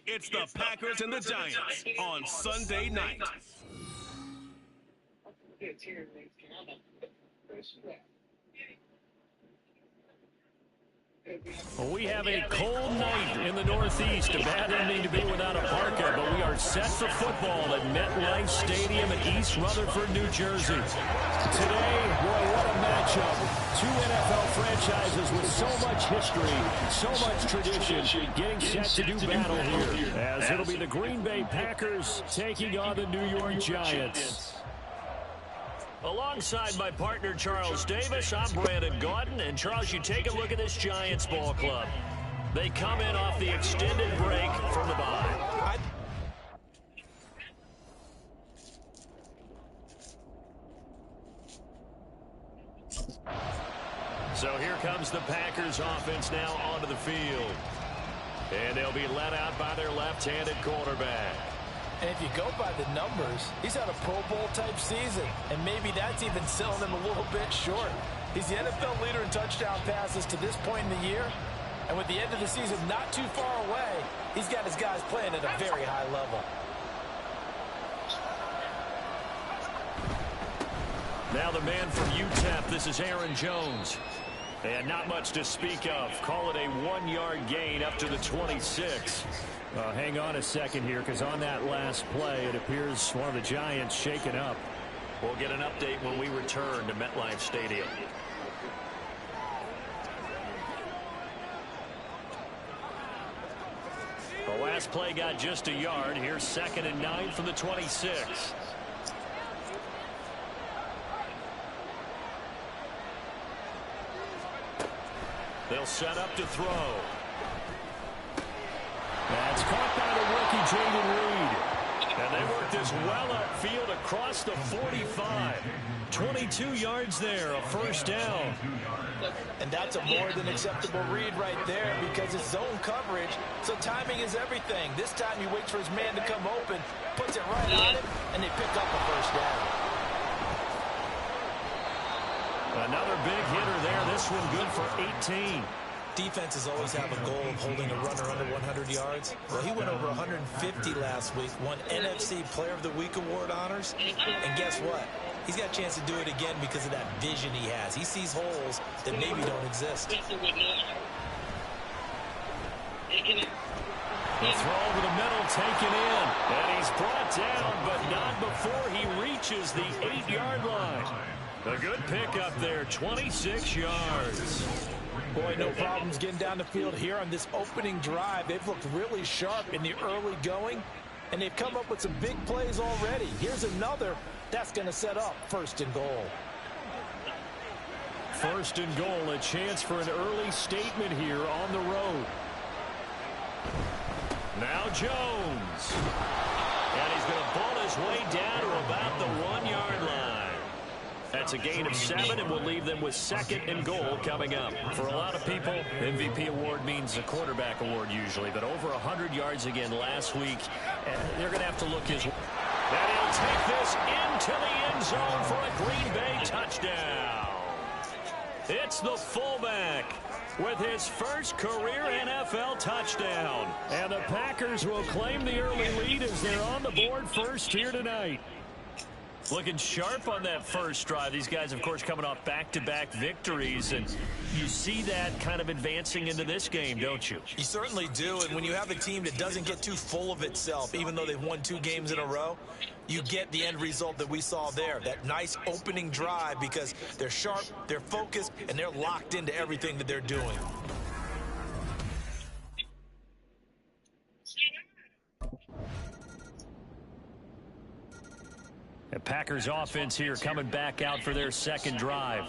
It's the Packers and the Giants on Sunday night. Well, we have a cold night in the Northeast. A bad ending to be without a parka, but we are set for football at MetLife Stadium in East Rutherford, New Jersey. Today, boy, what a matchup. Two NFL franchises with so much history, so much tradition, getting set to do battle here. As it'll be the Green Bay Packers taking on the New York Giants. Alongside my partner, Charles Davis, I'm Brandon Gaudin. And, Charles, you take a look at this Giants ball club. They come in off the extended break from the bye. So here comes the Packers offense now onto the field. And they'll be led out by their left-handed quarterback. And if you go by the numbers, he's had a Pro Bowl-type season, and maybe that's even selling him a little bit short. He's the NFL leader in touchdown passes to this point in the year, and with the end of the season not too far away, he's got his guys playing at a very high level. Now the man from UTEP, this is Aaron Jones. And not much to speak of. Call it a 1-yard gain up to the 26. Hang on a second here, because on that last play, it appears one of the Giants shaken up. We'll get an update when we return to MetLife Stadium. The last play got just a yard. Here's 2nd and 9 from the 26. They'll set up to throw. That's caught by the rookie, Jaden Reed. And they work this well upfield across the 45. 22 yards there, a first down. And that's a more than acceptable read right there because it's zone coverage, so timing is everything. This time he waits for his man to come open, puts it right on him, and they pick up a first down. Another big hitter there. This one good for 18. Defenses always have a goal of holding a runner under 100 yards. Well, he went over 150 last week, won NFC Player of the Week award honors. And guess what? He's got a chance to do it again because of that vision he has. He sees holes that maybe don't exist. The throw over the middle taken in. And he's brought down, but not before he reaches the 8-yard line. A good pickup there, 26 yards. Boy, no problems getting down the field here on this opening drive. They've looked really sharp in the early going, and they've come up with some big plays already. Here's another that's going to set up 1st and goal. 1st and goal, a chance for an early statement here on the road. Now Jones. And he's going to ball his way down to about the 1-yard line. That's a gain of 7, and we'll leave them with 2nd and goal coming up. For a lot of people, MVP award means a quarterback award usually, but over 100 yards again last week, they're going to have to look his way. And he'll take this into the end zone for a Green Bay touchdown. It's the fullback with his first career NFL touchdown. And the Packers will claim the early lead as they're on the board first here tonight. Looking sharp on that first drive. These guys, of course, coming off back-to-back victories, and you see that kind of advancing into this game, don't you? You certainly do, and when you have a team that doesn't get too full of itself, even though they've won 2 games in a row, you get the end result that we saw there, that nice opening drive, because they're sharp, they're focused, and they're locked into everything that they're doing. The Packers offense here coming back out for their 2nd drive.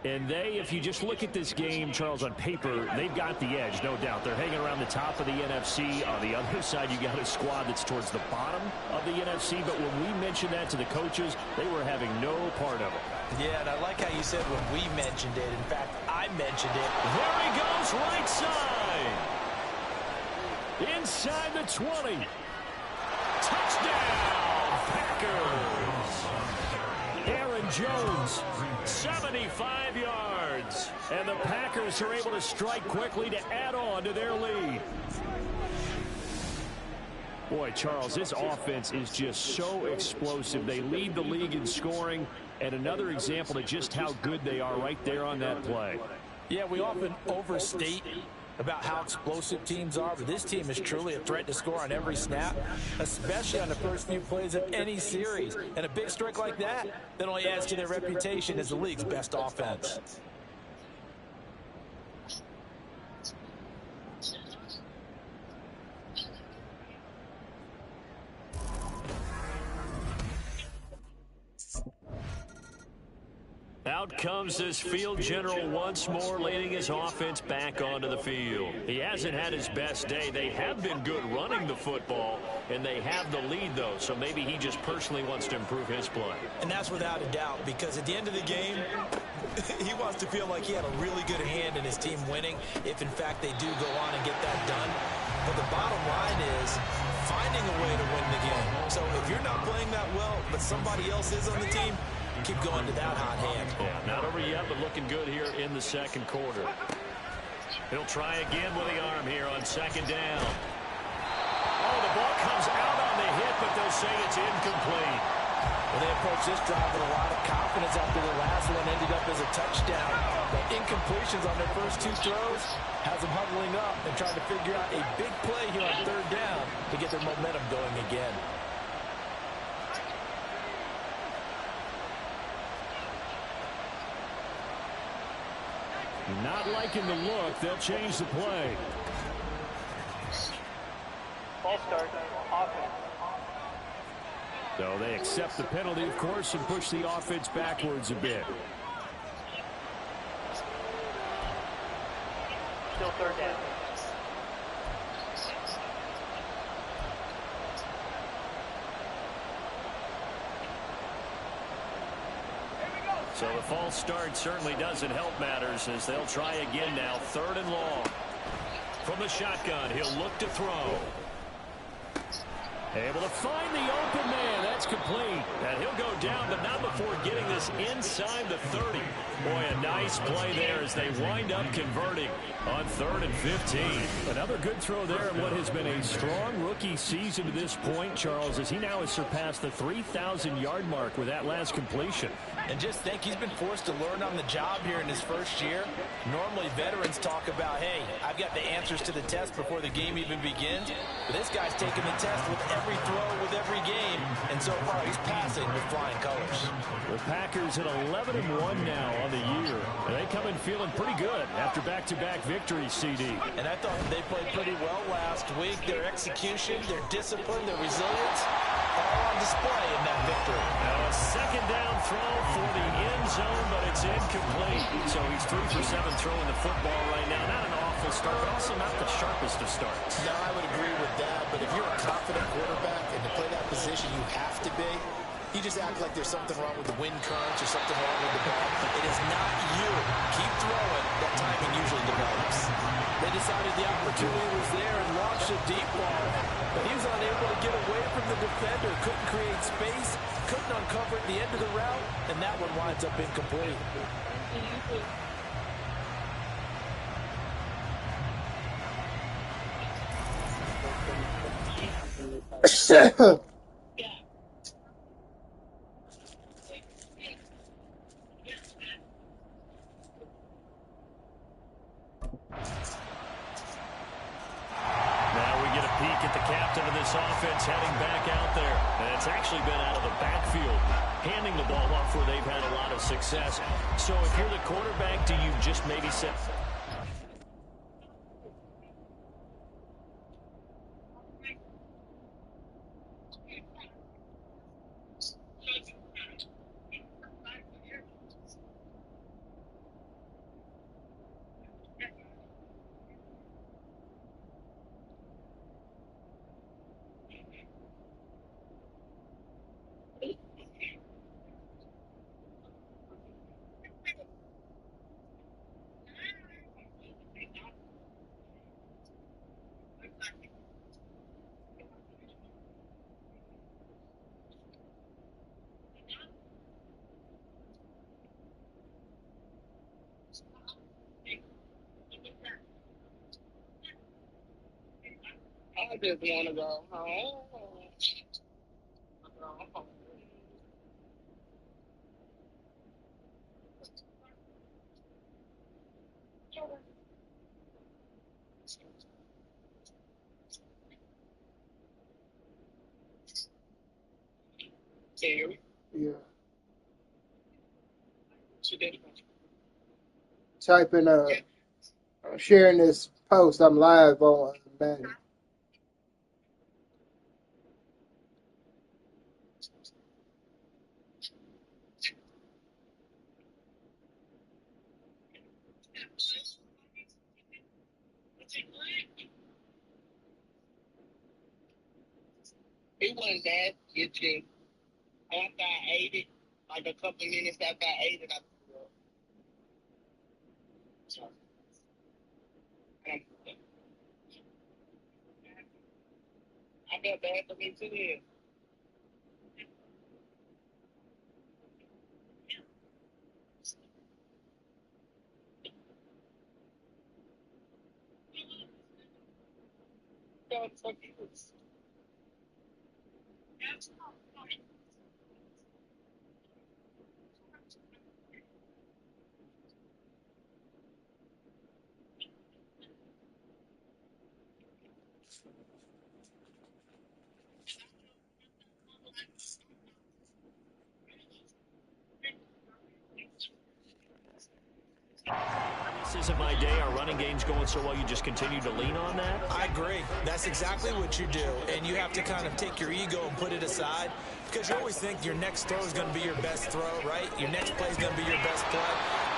And they, if you just look at this game, Charles, on paper, they've got the edge, no doubt. They're hanging around the top of the NFC. On the other side, you got a squad that's towards the bottom of the NFC. But when we mentioned that to the coaches, they were having no part of it. Yeah, and I like how you said when we mentioned it. In fact, I mentioned it. There he goes, right side. Inside the 20. Touchdown, Packers. Aaron Jones, 75 yards. And the Packers are able to strike quickly to add on to their lead. Boy, Charles, this offense is just so explosive. They lead the league in scoring, and another example of just how good they are right there on that play. Yeah, we often overstate about how explosive teams are, but this team is truly a threat to score on every snap, especially on the first few plays of any series. And a big strike like that only adds to their reputation as the league's best offense. Out comes this field general once more, leading his offense back onto the field. He hasn't had his best day. They have been good running the football, and they have the lead, though, so maybe he just personally wants to improve his play. And that's without a doubt, because at the end of the game, he wants to feel like he had a really good hand in his team winning, if in fact they do go on and get that done. But the bottom line is finding a way to win the game. So if you're not playing that well, but somebody else is on the team, keep going to that hot hand. Yeah, not over yet, but looking good here in the second quarter. He'll try again with the arm here on second down. Oh, the ball comes out on the hit, but they'll say it's incomplete. Well, they approached this drive with a lot of confidence after the last one ended up as a touchdown. But incompletions on their first two throws has them huddling up and trying to figure out a big play here on third down to get their momentum going again. Not liking the look. They'll change the play. Ball start. Offense. So they accept the penalty, of course, and push the offense backwards a bit. Still third down. So the false start certainly doesn't help matters as they'll try again now. Third and long. From the shotgun, he'll look to throw. Able to find the open man. That's complete. And he'll go down, but not before getting this inside the 30. Boy, a nice play there as they wind up converting on 3rd and 15. Another good throw there in what has been a strong rookie season to this point, Charles, as he now has surpassed the 3,000-yard mark with that last completion. And just think, he's been forced to learn on the job here in his first year. Normally, veterans talk about, hey, I've got the answers to the test before the game even begins. But this guy's taking the test with every throw, with every game. And so far, he's passing with flying colors. The Packers at 11-1 now on the year. And they come in feeling pretty good after back-to-back victories, CD. And I thought they played pretty well last week. Their execution, their discipline, their resilience, all on display in that victory. Now a second down throw for the end zone, but it's incomplete. So he's 3 for 7 throwing the football right now. Not an awful start, but also not the sharpest of starts. No, I would agree with that. But if you're a confident quarterback and to play that position, you have to be. You just act like there's something wrong with the wind currents or something wrong with the ball. It is not you. Keep throwing. That timing usually develops. They decided the opportunity was there and launched a deep ball. But he was unable to get away from the defender. Couldn't create space. Couldn't uncover at the end of the route. And that one winds up incomplete. Offense heading back out there. And it's actually been out of the backfield, handing the ball off where they've had a lot of success. So if you're the quarterback, do you just maybe set... just want to go home. Yeah. Typing sharing this post. I'm live on Madden. It wasn't that. It's just after I ate it, like a couple minutes after I ate it, I threw up. So, I felt bad for me too. Then. So, fuck you. This isn't my day. Our running game's going so well, you just continue to lean on that? I agree. That's exactly what you do. And you have to kind of take your ego and put it aside because you always think your next throw is going to be your best throw, right? Your next play is going to be your best play.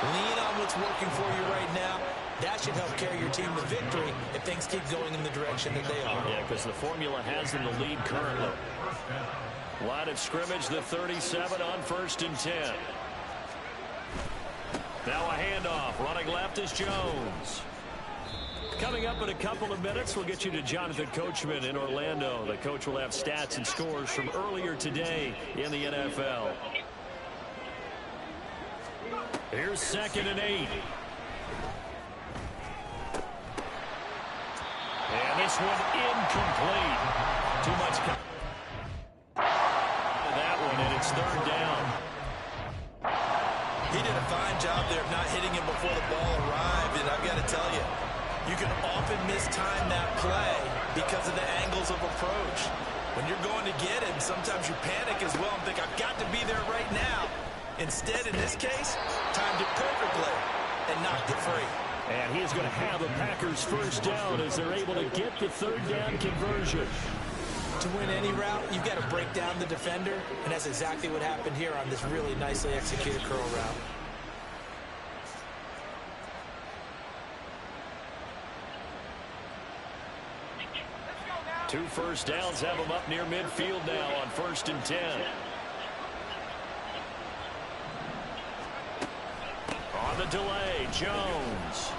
Lean on what's working for you right now. That should help carry your team to victory if things keep going in the direction that they are. Yeah, because the formula has them the lead currently. Line of scrimmage, the 37 on 1st and 10. Now a handoff. Running left is Jones. Coming up in a couple of minutes, we'll get you to Jonathan Coachman in Orlando. The coach will have stats and scores from earlier today in the NFL. Here's 2nd and 8. And this one incomplete. Too much. That one, and it's 3rd down. He did a fine job there of not hitting him before the ball arrived, and I've got to tell you, you can often mistime that play because of the angles of approach. When you're going to get him, sometimes you panic as well and think, I've got to be there right now. Instead, in this case, timed it perfectly and knocked it free. And he is going to have the Packers 1st down as they're able to get the 3rd down conversion. To win any route, you've got to break down the defender, and that's exactly what happened here on this really nicely executed curl route. Two 1st downs have them up near midfield now on 1st and 10. On the delay, Jones.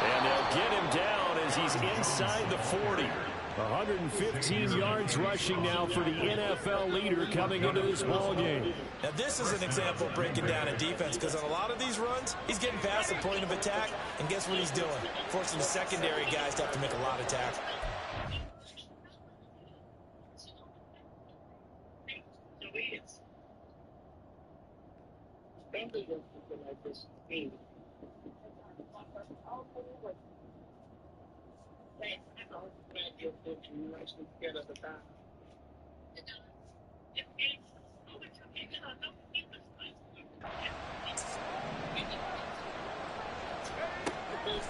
And they'll get him down as he's inside the 40. 115 yards rushing now for the NFL leader coming into this ballgame. Now this is an example of breaking down a defense because on a lot of these runs, he's getting past the point of attack, and guess what he's doing? Forcing the secondary guys to have to make a lot of tackles.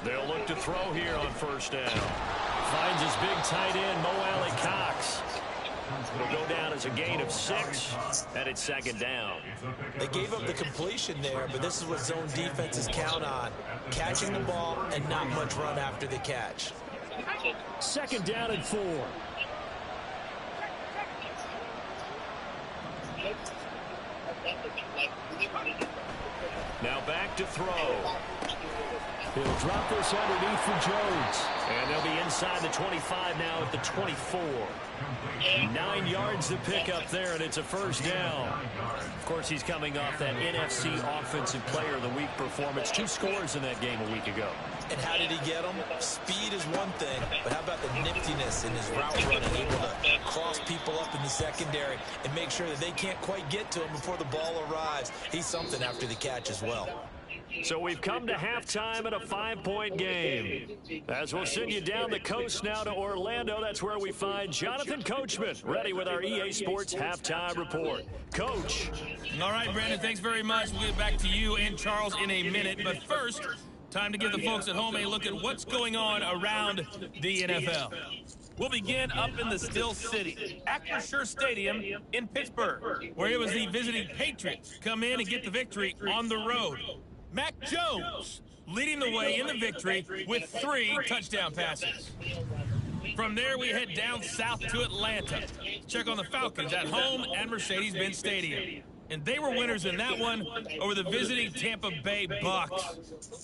They'll look to throw here on 1st down. Finds his big tight end, Mo Alley Cox. It'll go down as a gain of 6, and it's 2nd down. They gave up the completion there, but this is what zone defenses count on. Catching the ball and not much run after the catch. 2nd down and 4. Now back to throw. He'll drop this underneath for Jones. And they'll be inside the 25 now at the 24. 9 yards to pick up there, and it's a first down. Of course, he's coming off that NFC Offensive Player of the Week performance. 2 scores in that game a week ago. And how did he get them? Speed is one thing, but how about the niftiness in his route running, able to cross people up in the secondary and make sure that they can't quite get to him before the ball arrives. He's something after the catch as well. So we've come to halftime at a 5-point game. As we'll send you down the coast now to Orlando, that's where we find Jonathan Coachman, ready with our EA Sports Halftime Report. Coach. All right, Brandon, thanks very much. We'll get back to you and Charles in a minute. But first, time to give the folks at home a look at what's going on around the NFL. We'll begin up in the Steel City, Acrisure Stadium in Pittsburgh, where it was the visiting Patriots come in and get the victory on the road. Mac Jones leading the way in the victory with 3 touchdown passes. From there, we head down south to Atlanta. Check on the Falcons at home at Mercedes-Benz Stadium. And they were winners in that one over the visiting Tampa Bay Bucks.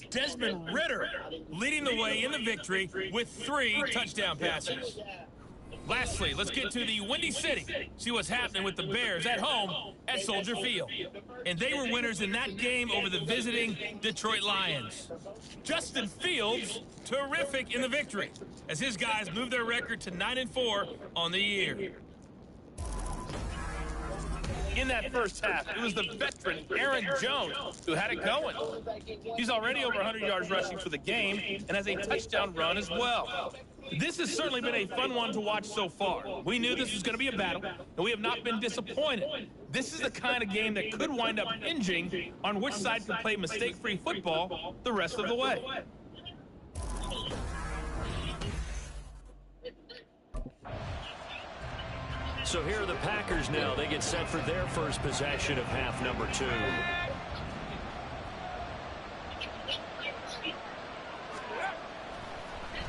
Desmond Ridder leading the way in the victory with 3 touchdown passes. Lastly, let's get to the Windy City, see what's happening with the Bears at home at Soldier Field. And they were winners in that game over the visiting Detroit Lions. Justin Fields, terrific in the victory, as his guys moved their record to 9-4 on the year. In that first half, it was the veteran Aaron Jones who had it going. He's already over 100 yards rushing for the game and has a touchdown run as well. This has certainly been a fun one to watch so far. We knew this was going to be a battle, and we have not been disappointed. This is the kind of game that could wind up hinging on which side can play mistake-free football the rest of the way. So here are the Packers now. They get set for their first possession of half number 2.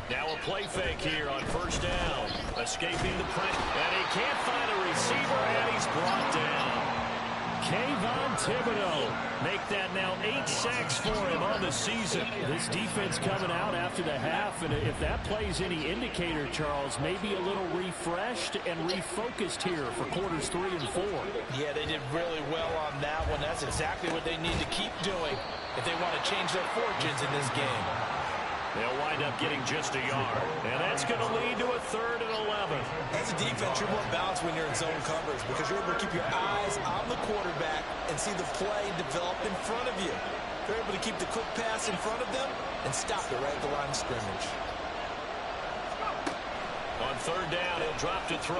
Now a play fake here on first down. Escaping the pressure. And he can't find a receiver, and he's brought down. Kayvon Thibodeau make that now 8 sacks for him on the season. This defense coming out after the half, and if that plays any indicator, Charles, maybe a little refreshed and refocused here for quarters 3 and 4. Yeah, they did really well on that one. That's exactly what they need to keep doing if they want to change their fortunes in this game. They'll wind up getting just a yard, and that's going to lead to a 3rd and 11. As a defense, you're more balanced when you're in zone coverage because you're able to keep your eyes on the quarterback and see the play develop in front of you. You're able to keep the quick pass in front of them and stop it right at the line of scrimmage. On 3rd down, he'll drop to throw.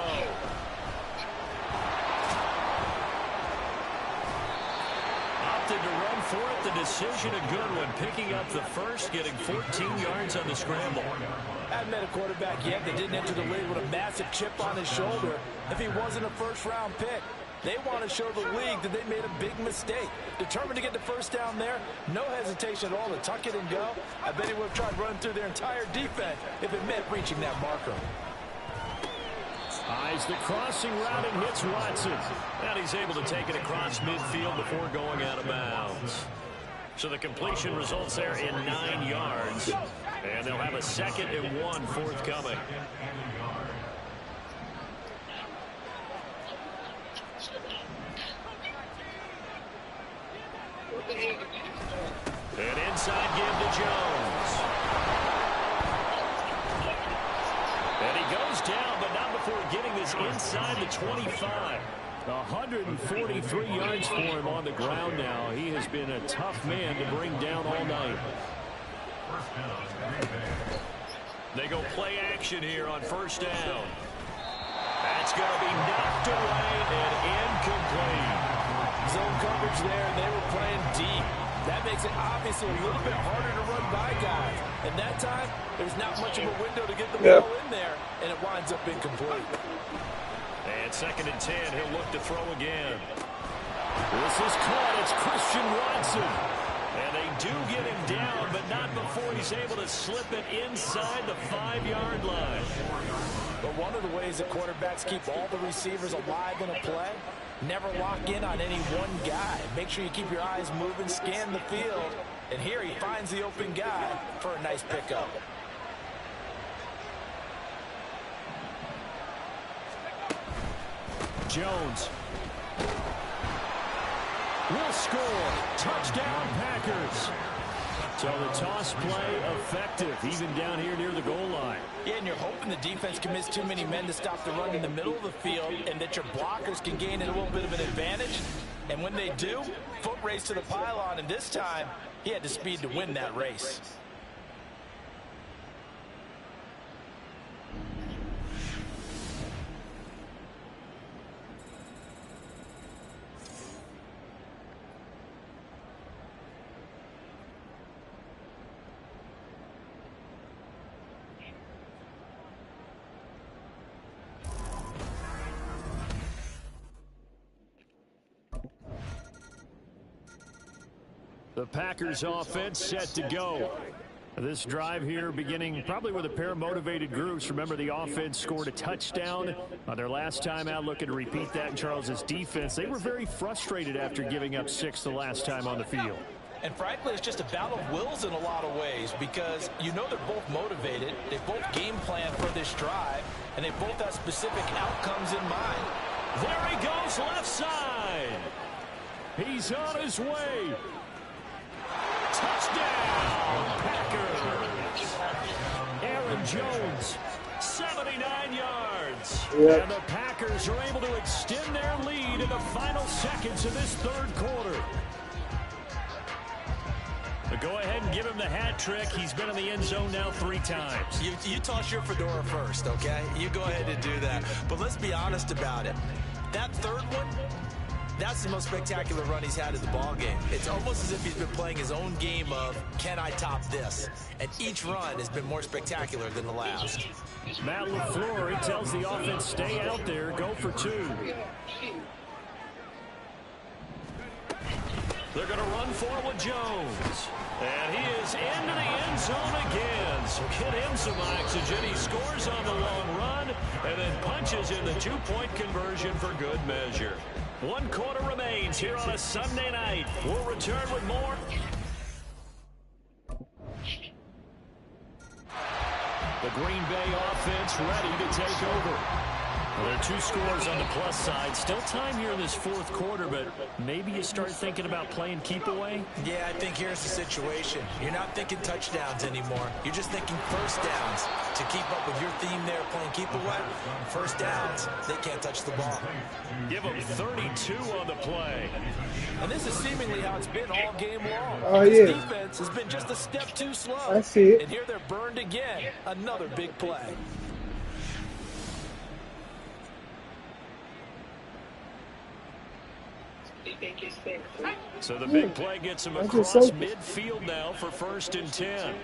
Opted to run for it. The decision a good one. Picking up the first, getting 14 yards on the scramble. I haven't met a quarterback yet that didn't enter the league with a massive chip on his shoulder if he wasn't a first-round pick. They want to show the league that they made a big mistake. Determined to get the first down there, no hesitation at all to tuck it and go. I bet he would have tried running through their entire defense if it meant reaching that marker. Eyes the crossing route and hits Watson. And he's able to take it across midfield before going out of bounds. So the completion results there in 9 yards. And they'll have a 2nd and 1 forthcoming. And inside give to Jones. And he goes down, but not before getting this inside the 25. 143 yards for him on the ground now. He has been a tough man to bring down all night. They go play action here on first down. That's going to be knocked away and incomplete. Zone coverage there, and they were playing deep. That makes it obviously a little bit harder to run by guys. And that time, there's not much of a window to get the ball in there, and it winds up incomplete. And 2nd and 10, he'll look to throw again. This is caught. It's Christian Watson. And they do get him down, but not before he's able to slip it inside the 5-yard line. But one of the ways that quarterbacks keep all the receivers alive in a play, never lock in on any one guy. Make sure you keep your eyes moving, scan the field, And here he finds the open guy for a nice pickup. Jones will score. Touchdown, Packers. So the toss play effective, even down here near the goal line. Yeah, and you're hoping the defense commits too many men to stop the run in the middle of the field and that your blockers can gain a little bit of an advantage. And when they do, foot race to the pylon, and this time he had the speed to win that race. The Packers offense set to go. This drive here beginning probably with a pair of motivated groups. Remember, the offense scored a touchdown on their last time out, looking to repeat that in Charles's defense. They were very frustrated after giving up 6 the last time on the field. And frankly, it's just a battle of wills in a lot of ways because you know they're both motivated. They both game plan for this drive, and they both have specific outcomes in mind. There he goes, left side. He's on his way. Touchdown, Packers. Aaron Jones, 79 yards. Yep. And the Packers are able to extend their lead in the final seconds of this third quarter. But go ahead and give him the hat trick. He's been in the end zone now 3 times. You toss your fedora first, okay? You go ahead and do that. But let's be honest about it. That third one, that's the most spectacular run he's had in the ballgame. It's almost as if he's been playing his own game of, can I top this? And each run has been more spectacular than the last. Matt LaFleur, he tells the offense, stay out there, go for 2. They're going to run for it with Jones. And he is into the end zone again. So get him some oxygen. He scores on the long run and then punches in the 2-point conversion for good measure. 1 quarter remains here on a Sunday night. We'll return with more. The Green Bay offense ready to take over. Well, there are 2 scores on the plus side. Still time here in this 4th quarter, but maybe you start thinking about playing keep away? Yeah, I think here's the situation. You're not thinking touchdowns anymore. You're just thinking first downs. To keep up with your theme there, playing keep away, first downs, they can't touch the ball. Give them 32 on the play. And this is seemingly how it's been all game long. Oh, this yeah. defense has been just a step too slow. I see it. And here they're burned again. Another big play. So the big play gets him across midfield now for 1st and 10.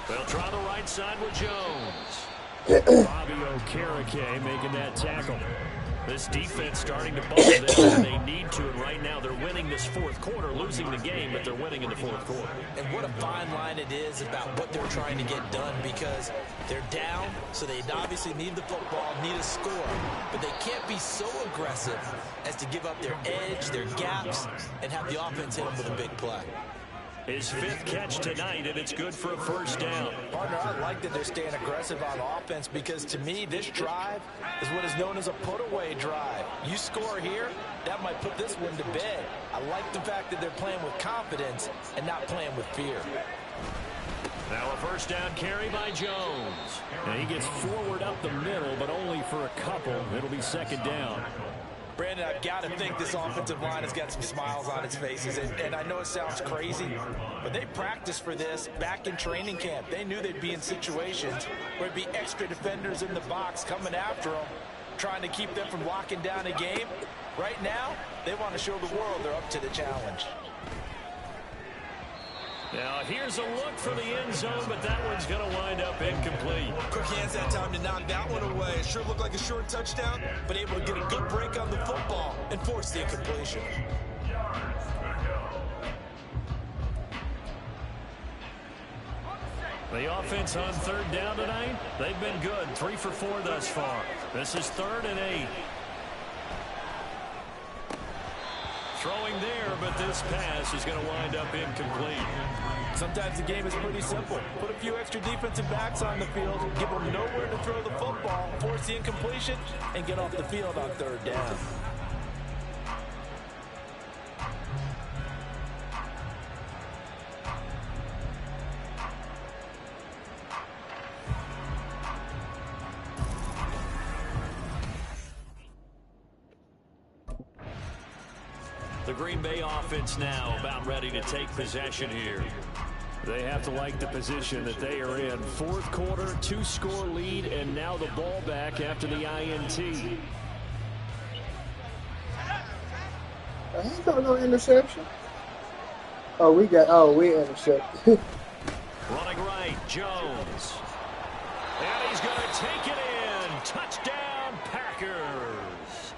They'll try the right side with Jones. Bobby Okereke making that tackle. This defense starting to buckle down, and they need to. And right now they're winning this 4th quarter, losing the game, but they're winning in the 4th quarter. And what a fine line it is about what they're trying to get done because they're down, so they obviously need the football, need a score. But they can't be so aggressive as to give up their edge, their gaps, and have the offense hit them with a big play. His 5th catch tonight, and it's good for a 1st down. Partner, I like that they're staying aggressive on offense because, to me, this drive is what is known as a put-away drive. You score here, that might put this one to bed. I like the fact that they're playing with confidence and not playing with fear. Now a 1st down carry by Jones. And he gets forward up the middle, but only for a couple. It'll be 2nd down. Brandon, I've got to think this offensive line has got some smiles on its faces. And I know it sounds crazy, but they practiced for this back in training camp. They knew they'd be in situations where there'd be extra defenders in the box coming after them, trying to keep them from locking down a game. Right now, they want to show the world they're up to the challenge. Now here's a look for the end zone, but that one's going to wind up incomplete. Quick hands that time to knock that one away. It sure looked like a short touchdown, but able to get a good break on the football and force the incompletion. The offense on 3rd down tonight, they've been good. 3 for 4 thus far. This is 3rd and 8. Throwing there, but this pass is going to wind up incomplete. Sometimes the game is pretty simple. Put a few extra defensive backs on the field, give them nowhere to throw the football, force the incompletion, and get off the field on third down. The Green Bay offense now about ready to take possession here. They have to like the position that they are in. Fourth quarter, 2-score lead, and now the ball back after the INT. I ain't got no interception. We intercepted. Running right, Jones. And he's going to take it in. Touchdown, Packers.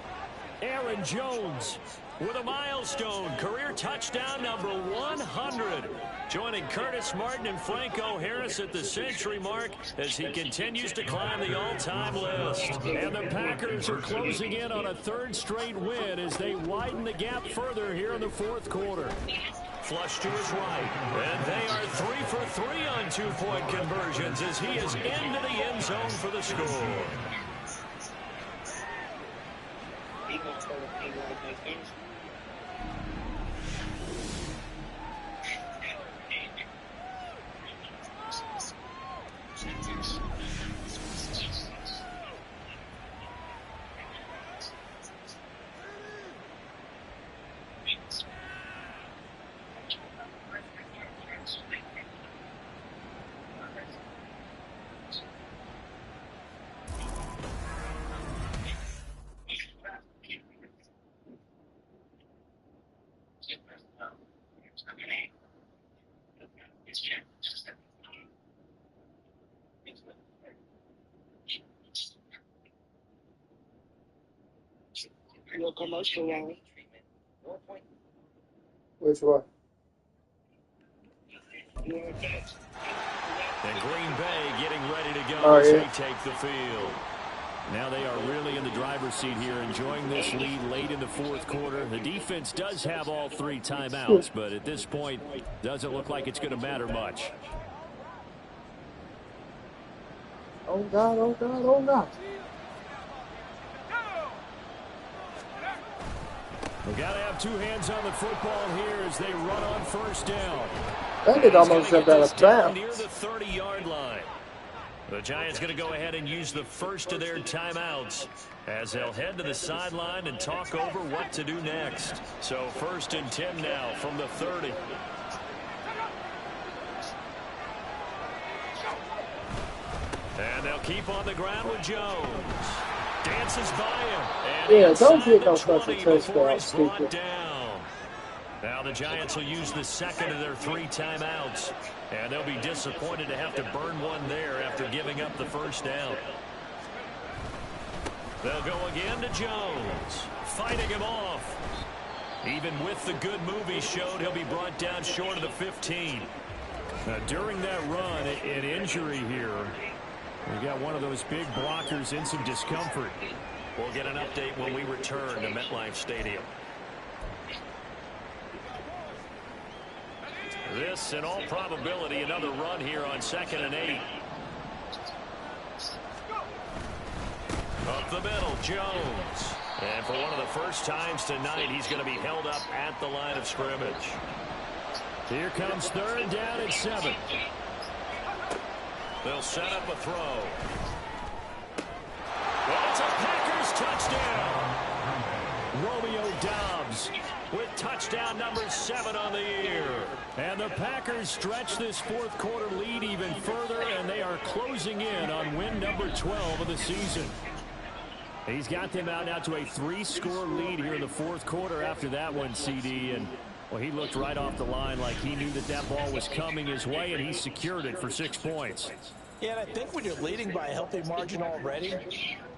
Aaron Jones with a milestone career touchdown number 100. Joining Curtis Martin and Franco Harris at the century mark as he continues to climb the all-time list. And the Packers are closing in on a third straight win as they widen the gap further here in the fourth quarter. Flush to his right. And they are 3 for 3 on two-point conversions as he is into the end zone for the score. No commercial line. Which one? And Green Bay getting ready to go as they take the field. Now they are really in the driver's seat here, enjoying this lead late in the fourth quarter. The defense does have all 3 timeouts, but at this point, doesn't look like it's going to matter much. Oh, God, oh, God, oh, God. We've got to have 2 hands on the football here as they run on first down. That did almost jump out of bounds. Near the 30-yard line. The Giants going to go ahead and use the first of their timeouts as they'll head to the sideline and talk over what to do next. So 1st and 10 now from the 30. And they'll keep on the ground with Jones. Dances by him. And don't get no fucking touchdown, stupid. Down. Now the Giants will use the second of their 3 timeouts. And they'll be disappointed to have to burn one there after giving up the first down. They'll go again to Jones. Fighting him off. Even with the good move he showed, he'll be brought down short of the 15. Now, during that run, an injury here. We got one of those big blockers in some discomfort. We'll get an update when we return to MetLife Stadium. This, in all probability, another run here on 2nd and 8. Up the middle, Jones. And for one of the first times tonight, he's going to be held up at the line of scrimmage. Here comes 3rd down and 7. They'll set up a throw. Well, it's a Packers touchdown. Romeo Doubs with touchdown number 7 on the year. And the Packers stretch this fourth quarter lead even further, and they are closing in on win number 12 of the season. He's got them out now to a 3-score lead here in the fourth quarter after that one, CD. And, well, he looked right off the line like he knew that ball was coming his way, and he secured it for 6 points. Yeah, and I think when you're leading by a healthy margin already,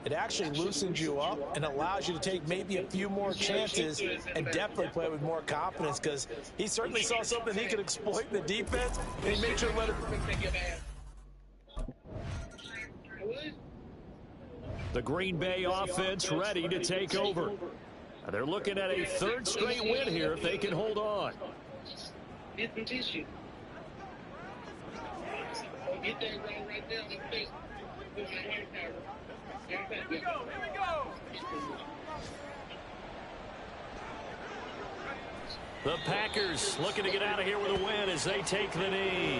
it actually loosens you up and allows you to take maybe a few more chances and definitely play with more confidence, because he certainly saw something he could exploit in the defense, and he made sure to let it. The Green Bay offense ready to take over. They're looking at a third straight win here if they can hold on. Get some tissue. Get that roll right there on the face. Put my hair cover. Here we go. Here we go. The Packers looking to get out of here with a win as they take the knee.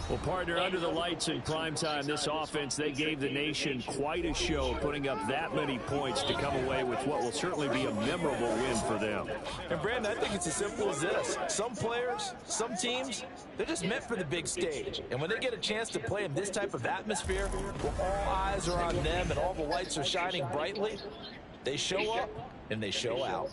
Well, partner, under the lights in primetime, this offense, they gave the nation quite a show, putting up that many points to come away with what will certainly be a memorable win for them. And, Brandon, I think it's as simple as this. Some players, some teams, they're just meant for the big stage. And when they get a chance to play in this type of atmosphere, where all eyes are on them and all the lights are shining brightly, they show up and they show out.